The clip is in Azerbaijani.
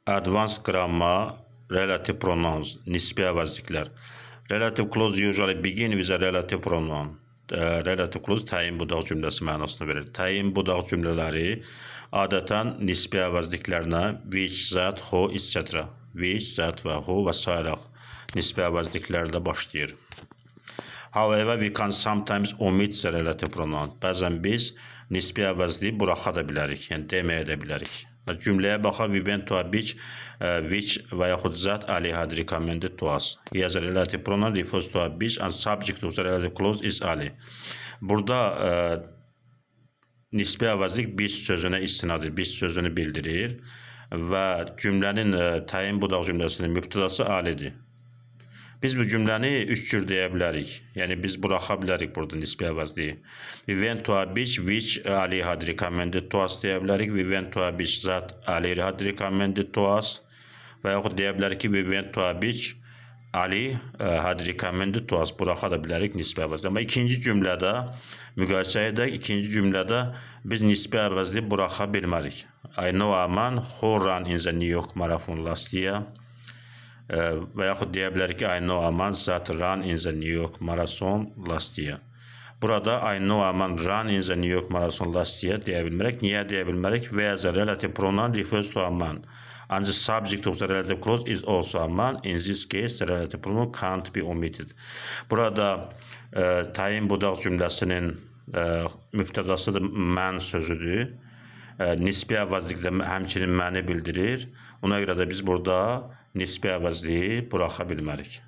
Advanced grammar, relative pronouns, nisbi əvəzliklər. Relative clause usually begin with a relative pronoun. Relative clause təyin budaq cümləsi mənasını verir. Təyin budaq cümlələri adətən nisbi əvəzliklərinə which, that, who, etc. Which, that və who və s. nisbi əvəzliklərlə başlayır. However, we can sometimes omit the relative pronoun. Bəzən biz nisbi əvəzliyi buraxa da bilərik, yəni deməyə də bilərik. Cümləyə baxaq, we went to a beach, which və yaxud that Ali had recommended to us. He has a relative pronoun refers to a beach and subject of the relative clause is Ali. Burada nisbi əvəzlik biz sözünə istinadır, biz sözünü bildirir və cümlənin təyin budaq cümləsinin mübtədası Alidir. Biz bu cümləni üç cür deyə bilərik. Yəni biz buraxa bilərik burada nisbi əvəzliyi. We went to a beach which Ali had recommended to us deyə bilərik. We went to a beach that Ali had recommended to us. Və yaxud deyə bilərik ki, we went to a beach Ali had recommended to us. Buraxa da bilərik nisbi əvəzliyi. Amma ikinci cümlədə, müqayisə edək, ikinci cümlədə biz nisbi əvəzliyi buraxa bilmərik. I know a man who ran in the New York Marathon last year. Və yaxud deyə bilərik ki, I know a man that ran in the New York Marathon last year. Burada I know a man ran in the New York Marathon last year deyə bilmərək. Niyə deyə bilmərək? Where the relative pronoun refers to a man. And the subject of the relative clause is also a man. In this case, the relative pronoun can't be omitted. Burada təyin budaq cümləsinin mübtədasıdır, mən sözüdür. Nisbi əvəzlikdə həmçinin məni bildirir. Ona görə də biz burada nisbi əvəzliyi buraxa bilmərik.